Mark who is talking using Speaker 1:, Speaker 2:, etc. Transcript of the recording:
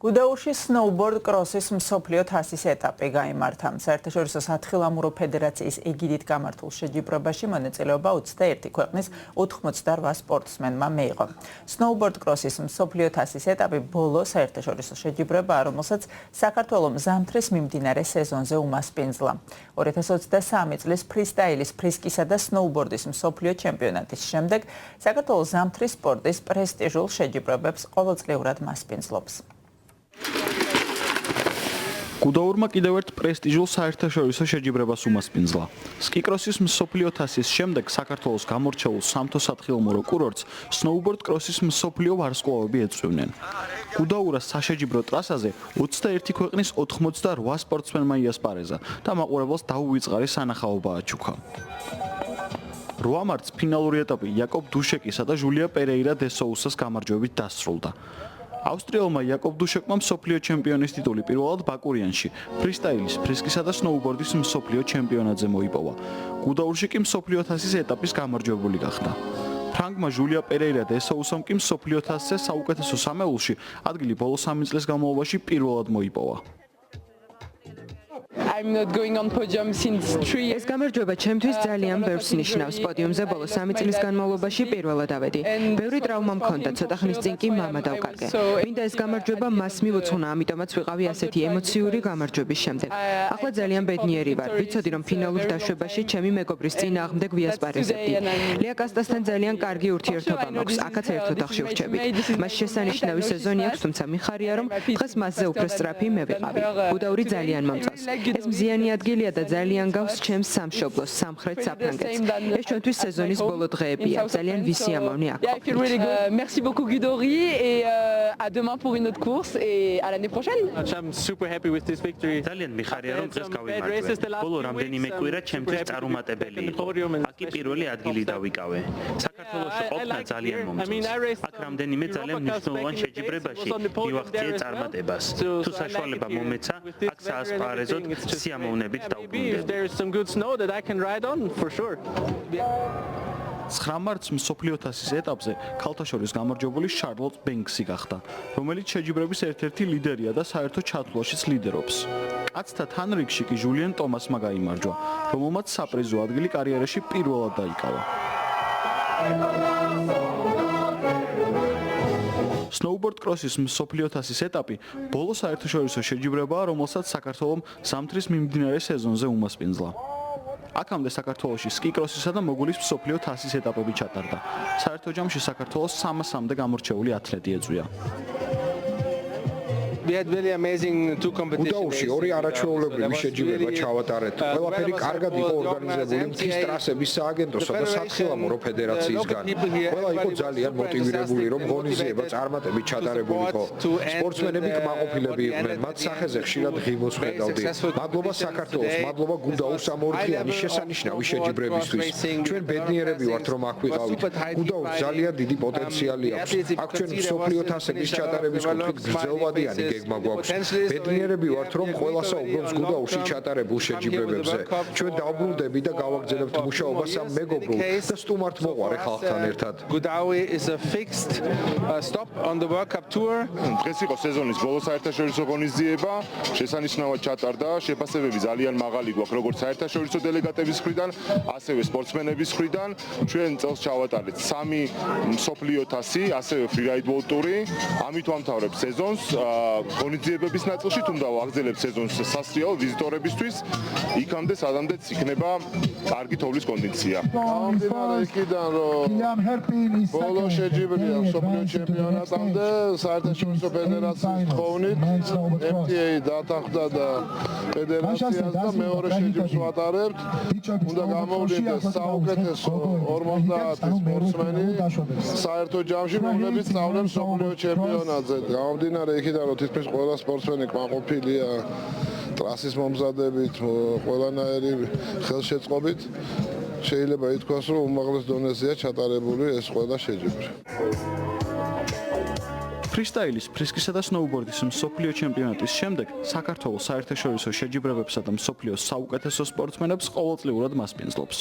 Speaker 1: გუდაურში სნოუბორდ კროსის მსოფლიო თასის ეტაპი გაიმართა. საერთაშორისო სათხილამურო ფედერაციის ეგიდით გამართულ შეჯიბრებაში მონაწილეობა 21 ქვეყნის 88 სპორტსმენმა მიიღო. სნოუბორდ კროსის მსოფლიო თასის ეტაპი ბოლო საერთაშორისო შეჯიბრებაა, რომელსაც საქართველოს ზამთრის მიმდინარე სეზონზე უმასპინძლა. 2023 წლის ფრისტაილის, ფრისკისა და სნოუბორდის მსოფლიო ჩემპიონატის შემდეგ საქართველოს ზამთრის სპორტის პრესტიჟულ შეჯიბრებებს ყოველწლიურად მასპინძლობს.
Speaker 2: გუდაურმა კიდევ ერთ პრესტიჟულ საერთაშორისო შეჯიბრებას უმასპინძლა. სკიკროსის მსოფლიო თასის შემდეგ საქართველოს გამორჩეულ სამთო სათხილამურო კურორტს სნოუბორდ კროსის მსოფლიო ვარსკვლავები ეწვივნენ. გუდაურას საშეჯიბრო ტრასაზე 21 ქვეყნის 88 სპორტსმენმა იასპარეზა და მაყურებელს დაუვიწყარი სანახაობა აჩუქა. 8 მარტს ფინალური ეტაპი იაკობ დუშეკისა და ჟულია პერეირა დე სოუსას გამარჯვებით დასრულდა. ავსტრიელმა იაკობ დუშეკმა მსოფლიო ჩემპიონის ტიტული პირველად ბაკურიანში, ფრისტაილის, ფრისკისა და სნოუბორდის მსოფლიო ჩემპიონატზე მოიპოვა. გუდაურში კი მსოფლიო თასის ეტაპის გამარჯვებული გახდა. ფრანგმა ჟულია პერეირა დე სოუსამ კი მსოფლიო თასზე საუკეთესო სამეულში ადგილი ბოლო 3 წლის განმავლობაში პირველად მოიპოვა.
Speaker 3: ეს გამარჯვება ჩემთვის ძალიან ბევრს ნიშნავს. პოდიუმზე ბოლო 3 წლის განმავლობაში პირველად ავედი. ბევრი ტრავმა მქონდა, ცოტა ხნის წინ კი მამა დავკარგე. მინდა ეს გამარჯვება მას მივუძღვნა, ამიტომაც ვიყავი ასეთი ემოციური გამარჯვების შემდეგ. ახლა ძალიან ბედნიერი ვარ. ვიცოდი, რომ ფინალურ დაშვებაში ჩემი მეგობრის წინააღმდეგ ვიასპარეზებდი. ლია კასტასთან ძალიან კარგი ურთიერთობა მაქვს. აქაც ერთად აღშევრჩებით. მას შესანიშნავი სეზონი აქვს, თუმცა მიხარია, რომ დღეს მასზე უფრო სწრაფი მე ვიყავი. გუდაური ძალიან მომწონს. ეს მზიანი ადგილია და ძალიან გავს ჩემს სამშობლოს, სამხრეთ საფრანგეთს. ეს ჩვენთვის სეზონის ბოლო დღეებია. ძალიან ვისიამოვნე აქ ყოფნით.
Speaker 4: Merci beaucoup Gudori et à demain pour une autre course et à l'année prochaine.
Speaker 5: I'm super happy with this victory.
Speaker 6: ძალიან მიხარია რომ დღეს გავიმარჯვე. ბოლო რამდენიმე კვირა ჩემთვის წარუმატებელი იყო. აქ პირველი ადგილი დავიკავე. საქართველოში ყოფნა ძალიან მომწონს. აქ რამდენიმე ძალიან მნიშვნელოვან შეჯიბრებაში მივახციე წარმატებას. თუ საშუალება მომეცა, აქ საასპარეზოდ სიამოვნებით დავბრუნდები.
Speaker 5: There is some good snow that I can ride on for sure.
Speaker 2: 9 მარტს მსოფლიო თასის ეტაპზე ქალთა შორის გამარჯვებული შარლოტ ბენქსი გახდა, რომელიც შეჯიბრების ერთ-ერთი ლიდერია და საერთო ჩათვლაშიც ლიდერობს. კაცთა თანრიგში კი ჟულიან ტომასმა გაიმარჯვა, რომელმაც საპრიზო ადგილი კარიერაში პირველად დაიკავა. სნოუბორდ კროსის მსოფლიო თასის ეტაპი ბოლო საერთაშორისო შეჯიბრებაა, რომელსაც საქართველოს ზამთრის მიმდინარე სეზონზე უმასპინძლა. აქამდე საქართველოში სკიკროსისა და მოგულის მსოფლიო თასის ეტაპები ჩატარდა. საერთო ჯამში საქართველოს 300-მდე გამორჩეული ათლეტი ეწვია.
Speaker 5: We had really amazing two competitions.
Speaker 7: გუდაურში ორი არაჩვეულებრივი შეჯიბრება ჩავატარეთ. ყველაფერი კარგად იყო ორგანიზებული მთის ტრასების სააგენტოსა და სათხილამურო ფედერაციისგან. ყველა იყო ძალიან მოტივირებული, რომ ღონისძიება წარმატებით ჩატარებულიყო. სპორტსმენები კმაყოფილები იყვნენ, მათ სახეზე ხშირად ღიმოს ხედავდი. მადლობა საქართველოს, მადლობა გუდაურს ამ ორთქიანი შესანიშნავი შეჯიბრებისთვის. ჩვენ ბედნიერები ვართ, რომ აქ ვიყავით. გუდაურს ძალიან დიდი პოტენციალი აქვს. აქ ჩვენ მსოფლიო თასების ჩატარების კუთხით გრძელვადიანი გეგმა გვაქვს. ბედნიერები ვართ, რომ ყველა საუბრობს გუდაურში ჩატარებულ შეჯიბრებებზე. ჩვენ დავბრუნდები და გავაგრძელებთ მუშაობას ამ მეგობრულ და სტუმართ მოყვარე ხალხთან ერთად.
Speaker 5: Gudauri is a fixed stop on the World Cup tour.
Speaker 8: დღეს იყო სეზონის ბოლო საერთაშორისო ღონისძიება, შესანიშნავად ჩატარდა, შეფასებები ძალიან მაღალი გვაქვს, როგორც საერთაშორისო დელეგატების მხრიდან, ასევე სპორტსმენების მხრიდან. ჩვენ წელს ჩავატარეთ 3 მსოფლიო თასი, ასევე freeride world tour-ი. ამით ვამთავრებთ სეზონს. ღონისძიებების ნაწილში თუნდა ვაგრძელებთ სეზონს სასწრაფო ვიზიტორებისთვის, იქამდე სადამდეც იქნება კარგი თოვლის კონდიცია. გამომდინარე იქიდან, რომ ბოლო შეჯიბრია მსოფლიო ჩემპიონატამდე საერთაშორისო ფედერაციის თხოვნით, FTA დათანხმდა და ფედერაციას და მეორე შეჯიბრს ვატარებთ. უნდა გამოვლინდეს საუკეთესო 50 სპორტსმენი საერთო ჯამში, რომლებიც სწავლენ მსოფლიო ჩემპიონატზე. გამომდინარე იქიდან, რომ თითქმის ყველა სპორტსმენი კმაყოფილია ტრასის მომზადებით, ყველანაირი ხელშეწყობით, შეიძლება ითქვას, რომ უმაღლეს დონეზეა ჩატარებული ეს ყველა შეჯიბრი.
Speaker 2: ფრისტაილის, ფრისკისა და სნოუბორდის მსოფლიო ჩემპიონატის შემდეგ საქართველოს საერთაშორისო შეჯიბრებებსა და მსოფლიოს საუკეთესო სპორტსმენებს ყოველწლიურად მასპინძლობს.